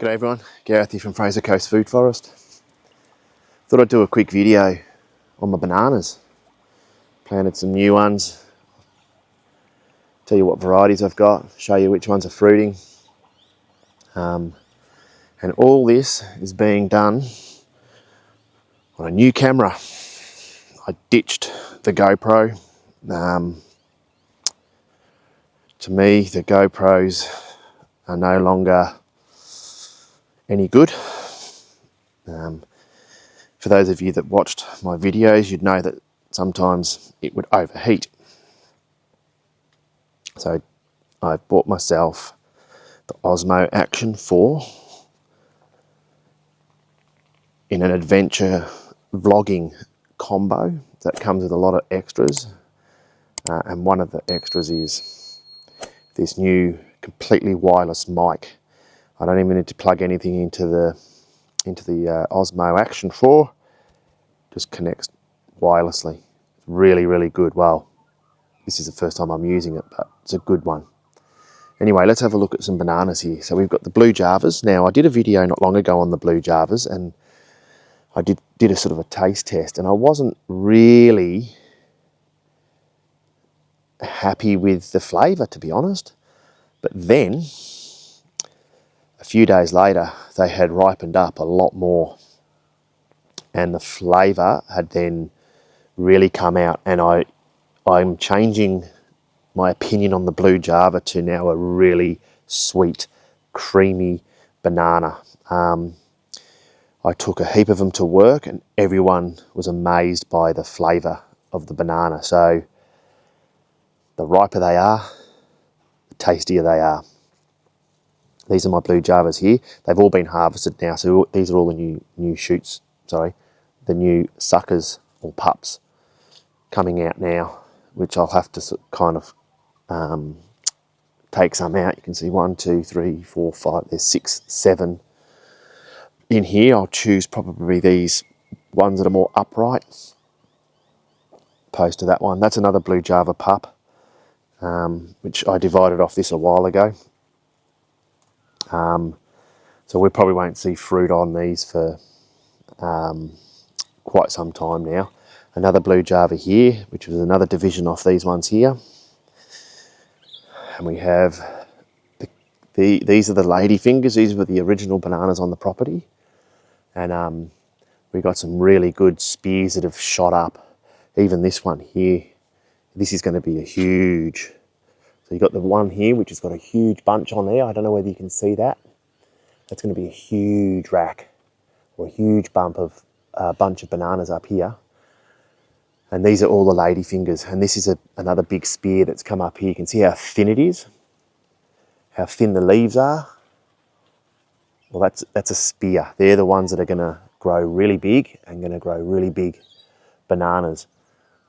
G'day everyone, Gareth here from Fraser Coast Food Forest. Thought I'd do a quick video on my bananas. Planted some new ones, tell you what varieties I've got, show you which ones are fruiting. And all this is being done on a new camera. I ditched the GoPro. To me, the GoPros are no longer any good. For those of you that watched my videos, you'd know that sometimes it would overheat. So I've bought myself the Osmo Action 4 in an adventure vlogging combo that comes with a lot of extras. And one of the extras is this new completely wireless mic. I don't even need to plug anything into the Osmo Action 4. Just connects wirelessly. Really, really good. Well, this is the first time I'm using it, but it's a good one. Anyway, let's have a look at some bananas here. So we've got the blue javas. Now, I did a video not long ago on the blue javas, and I did a sort of a taste test, and I wasn't really happy with the flavour, to be honest. But then, a few days later, they had ripened up a lot more, and the flavour had then really come out, and I'm changing my opinion on the blue java to now a really sweet, creamy banana. I took a heap of them to work and everyone was amazed by the flavour of the banana. So the riper they are, the tastier they are. These are my blue javas here. They've all been harvested now, so these are all the new shoots, the new suckers or pups coming out now, which I'll have to kind of take some out. You can see 1, 2, 3, 4, 5, there's 6, 7 in here. I'll choose probably these ones that are more upright, opposed to that one. That's another blue java pup, which I divided off this a while ago. So we probably won't see fruit on these for quite some time now. Another blue java here, which was another division off these ones here. And we have these are the lady fingers. These were the original bananas on the property. And we got some really good spears that have shot up. Even this one here, this is going to be a huge. So you got the one here, which has got a huge bunch on there. I don't know whether you can see that. That's going to be a huge rack or a huge bunch of bananas up here. And these are all the lady fingers. And this is another big spear that's come up here. You can see how thin it is, how thin the leaves are. Well, that's a spear. They're the ones that are going to grow really big and going to grow really big bananas.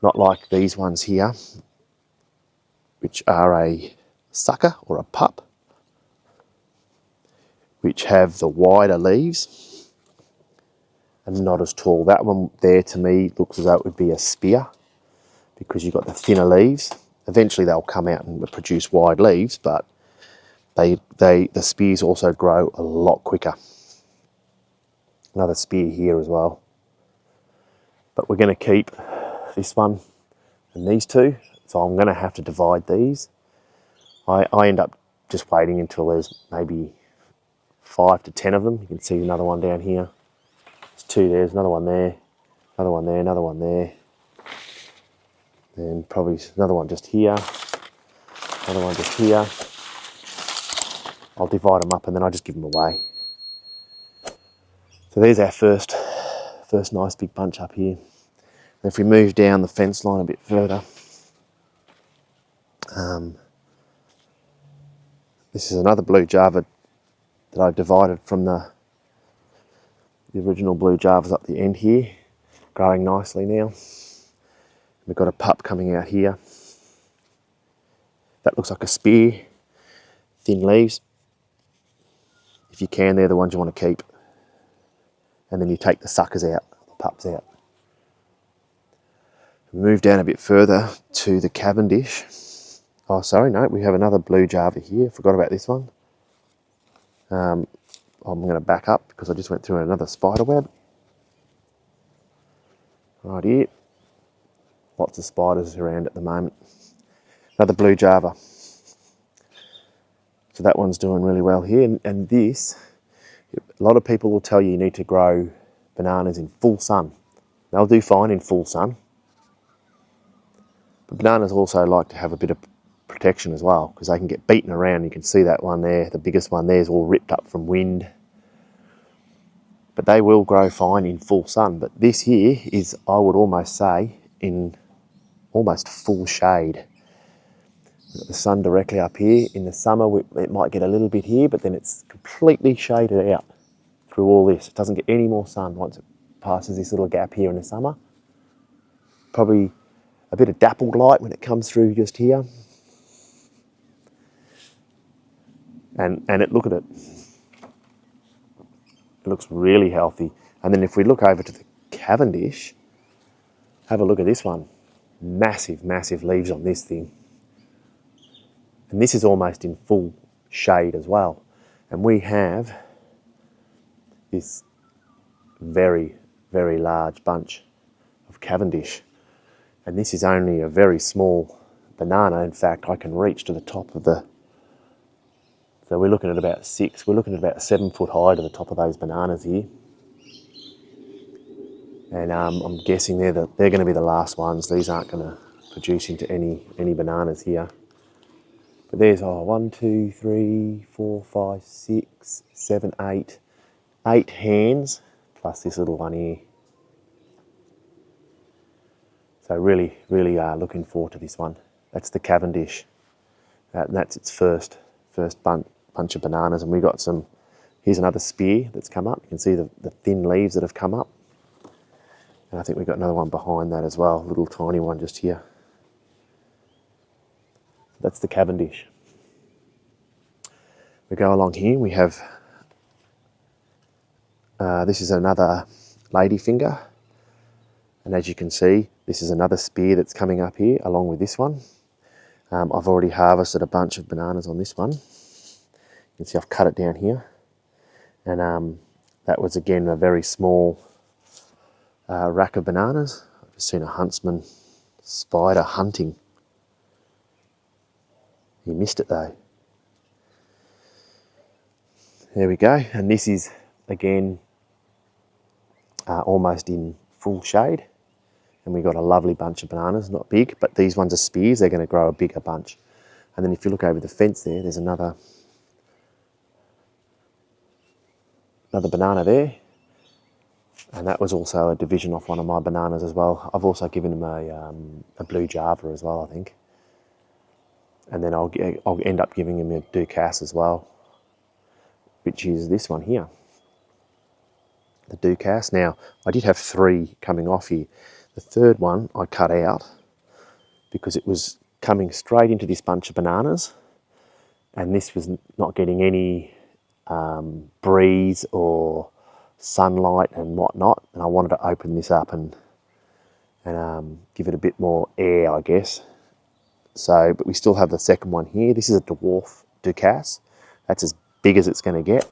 Not like these ones here, which are a sucker or a pup, which have the wider leaves and not as tall. That one there to me looks as though it would be a spear because you've got the thinner leaves. Eventually they'll come out and produce wide leaves, but the spears also grow a lot quicker. Another spear here as well. But we're going to keep this one and these two, so I'm going to have to divide these. I end up just waiting until there's maybe 5 to 10 of them. You can see another one down here. There's 2 there, there's another one there, another one there, another one there. And probably another one just here, another one just here. I'll divide them up and then I just give them away. So there's our first nice big bunch up here. And if we move down the fence line a bit further, this is another blue java that I've divided from the original blue javas up the end here, growing nicely now. We've got a pup coming out here. That looks like a spear, thin leaves. If you can, they're the ones you want to keep. And then you take the suckers out, the pups out. We move down a bit further to the Cavendish. Oh, sorry, no, we have another blue java here. Forgot about this one. I'm going to back up because I just went through another spider web. Right here. Lots of spiders around at the moment. Another blue Java. So that one's doing really well here. And this, a lot of people will tell you need to grow bananas in full sun. They'll do fine in full sun. But bananas also like to have a bit of protection as well, because they can get beaten around. You can see that one there, the biggest one there is all ripped up from wind. But they will grow fine in full sun. But this here is, I would almost say, in almost full shade. We've got the sun directly up here. In the summer, it might get a little bit here, but then it's completely shaded out through all this. It doesn't get any more sun once it passes this little gap here in the summer. Probably a bit of dappled light when it comes through just here. And look at it. It looks really healthy. And then if we look over to the Cavendish, have a look at this one. Massive, massive leaves on this thing. And this is almost in full shade as well. And we have this very, very large bunch of Cavendish. And this is only a very small banana. In fact, I can reach to the top of the... So we're looking at about 7 foot high to the top of those bananas here. And I'm guessing they're going to be the last ones. These aren't going to produce into any bananas here. But there's 1, 2, 3, 4, 5, 6, 7, 8. 8 hands, plus this little one here. So really, really looking forward to this one. That's the Cavendish. And that's its first bunch of bananas. And we got some, here's another spear that's come up. You can see the thin leaves that have come up. And I think we've got another one behind that as well, a little tiny one just here. That's the Cavendish. We go along here, we have, this is another ladyfinger. And as you can see, this is another spear that's coming up here along with this one. I've already harvested a bunch of bananas on this one. You can see I've cut it down here. And that was again a very small rack of bananas. I've just seen a huntsman spider hunting. He missed it though. There we go. And this is again almost in full shade. And we got a lovely bunch of bananas, not big, but these ones are spears. They're going to grow a bigger bunch. And then if you look over the fence there, there's another banana there. And that was also a division off one of my bananas as well. I've also given him a blue Java as well, I think. And then I'll end up giving him a Ducasse as well, which is this one here, the Ducasse. Now, I did have 3 coming off here. The third one I cut out because it was coming straight into this bunch of bananas, and this was not getting any breeze or sunlight and whatnot, and I wanted to open this up and give it a bit more air, I guess. So, but we still have the second one here. This is a dwarf Ducasse. That's as big as it's going to get,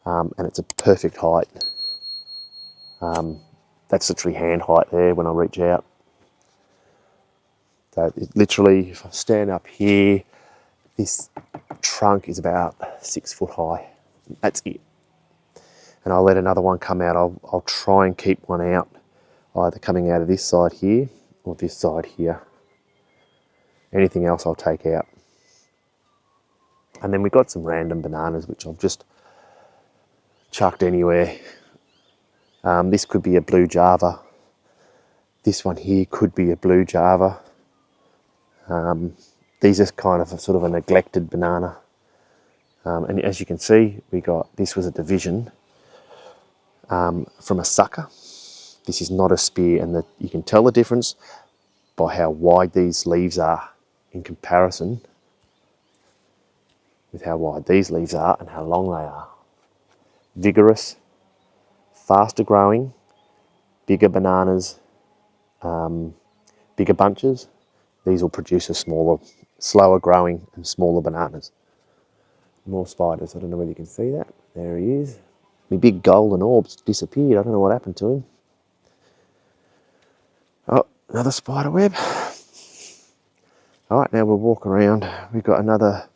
and it's a perfect height. That's literally hand height there when I reach out. So it literally, if I stand up here, this trunk is about 6 foot high. That's it. And I'll let another one come out. I'll try and keep one out, either coming out of this side here or this side here. Anything else I'll take out. And then we've got some random bananas which I've just chucked anywhere. This could be a blue Java. This one here could be a blue Java. These are kind of sort of a neglected banana. And as you can see, this was a division from a sucker. This is not a spear, and you can tell the difference by how wide these leaves are in comparison with how wide these leaves are and how long they are. Vigorous, faster growing, bigger bananas, bigger bunches. These will produce a slower growing and smaller bananas. More spiders. I don't know whether you can see that. There he is. My big golden orb's disappeared. I don't know what happened to him. Oh, another spider web. All right, now we'll walk around. We've got another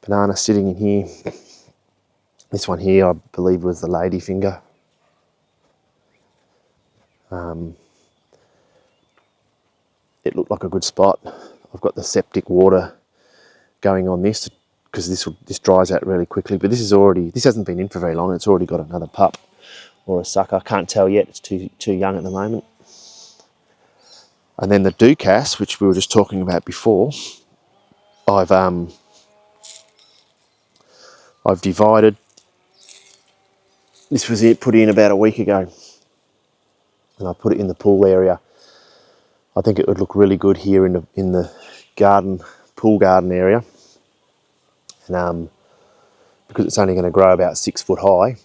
banana sitting in here. This one here, I believe, was the ladyfinger. It looked like a good spot. I've got the septic water going on this because this dries out really quickly. But this hasn't been in for very long. It's already got another pup or a sucker. I can't tell yet. It's too young at the moment. And then the Ducasse, which we were just talking about before, I've divided. This was put in about a week ago, and I put it in the pool area. I think it would look really good here in the pool garden area, and because it's only going to grow about 6 foot high,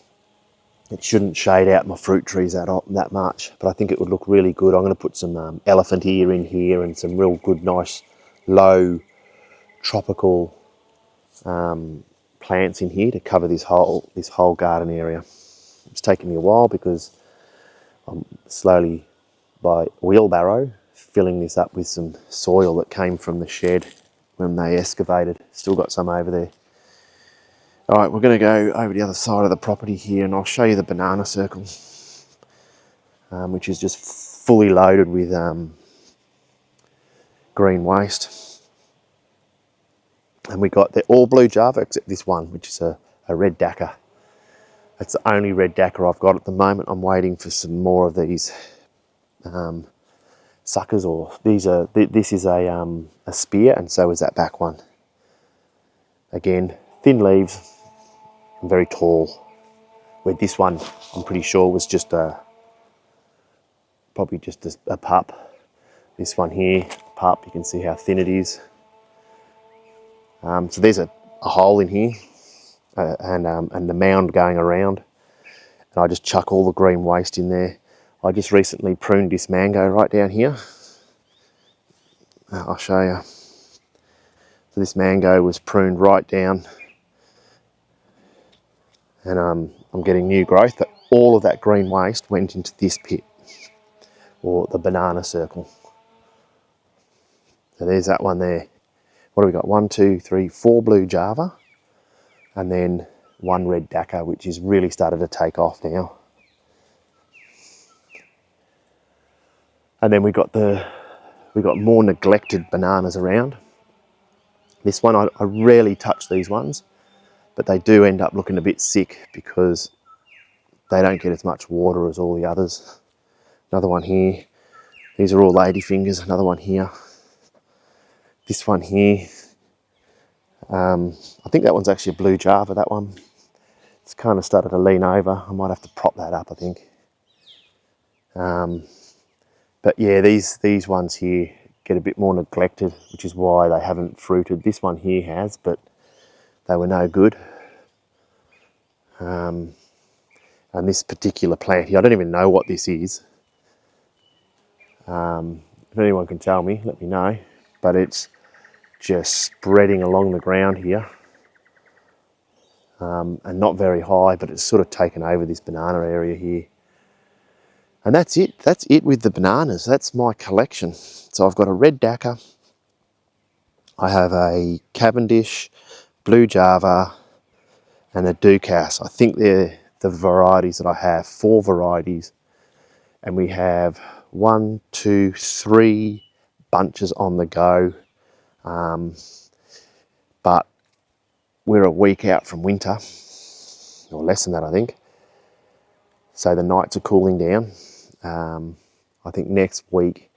it shouldn't shade out my fruit trees that much. But I think it would look really good. I'm going to put some elephant ear in here and some real good, nice, low tropical plants in here to cover this whole garden area. It's taken me a while because I'm slowly, by wheelbarrow, filling this up with some soil that came from the shed when they excavated. Still got some over there. All right, we're going to go over the other side of the property here, and I'll show you the banana circle, which is just fully loaded with green waste. And they're all blue Java except this one, which is a red Dakar. That's the only red Dakar I've got at the moment. I'm waiting for some more of these suckers, or this is a spear, and so is that back one. Again, thin leaves and very tall. Where this one, I'm pretty sure, was just probably just a pup. This one here, pup, you can see how thin it is. So there's a hole in here and the mound going around, and I just chuck all the green waste in there. I just recently pruned this mango right down here. I'll show you. So this mango was pruned right down, and I'm getting new growth, but all of that green waste went into this pit, or the banana circle. So there's that one there. What do we got? 1, 2, 3, 4 blue Java, and then 1 red Dakar, which has really started to take off now. And then we got more neglected bananas around. This one, I rarely touch these ones, but they do end up looking a bit sick because they don't get as much water as all the others. Another one here. These are all ladyfingers. Another one here. This one here. I think that one's actually a blue Java, that one. It's kind of started to lean over. I might have to prop that up, I think. But yeah, these ones here get a bit more neglected, which is why they haven't fruited. This one here has, but they were no good. And this particular plant here, I don't even know what this is. If anyone can tell me, let me know. But it's just spreading along the ground here. And not very high, but it's sort of taken over this banana area here. And that's it. That's it with the bananas. That's my collection. So I've got a red Dakar. I have a Cavendish, blue Java, and a Ducasse. I think they're the varieties that I have. 4 varieties. And we have 1, 2, 3 bunches on the go. But we're a week out from winter, or less than that, I think. So the nights are cooling down. I think next week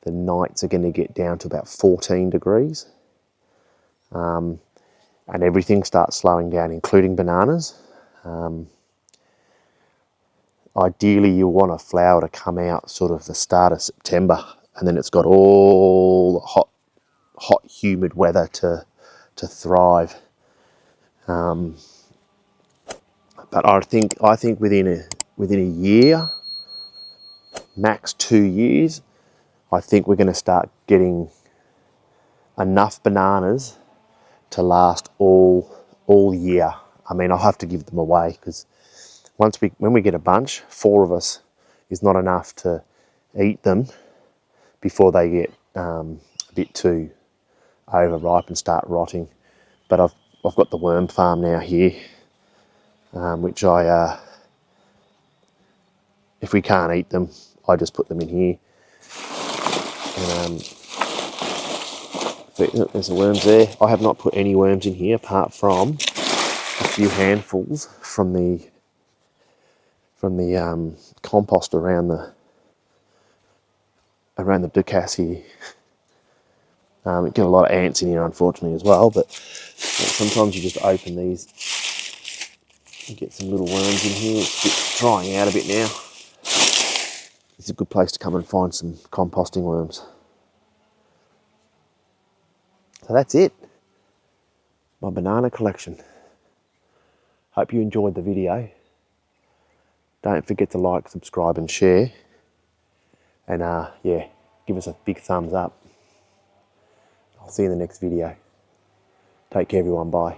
the nights are going to get down to about 14 degrees. And everything starts slowing down, including bananas. Ideally, you want a flower to come out sort of the start of September, and then it's got all the hot, humid weather to thrive. But I think within a year, max 2 years, I think we're going to start getting enough bananas to last all all year. I mean, I'll have to give them away because when we get a bunch, 4 of us is not enough to eat them before they get a bit too overripe and start rotting. But I've got the worm farm now here, which if we can't eat them, I just put them in here. And there's the worms there. I have not put any worms in here apart from a few handfuls from the compost around the ducasse here. We get a lot of ants in here, unfortunately, as well. But sometimes you just open these and get some little worms in here. It's drying out a bit now. It's a good place to come and find some composting worms. So that's it. My banana collection. Hope you enjoyed the video. Don't forget to like, subscribe and share. And yeah, give us a big thumbs up. I'll see you in the next video. Take care everyone, bye.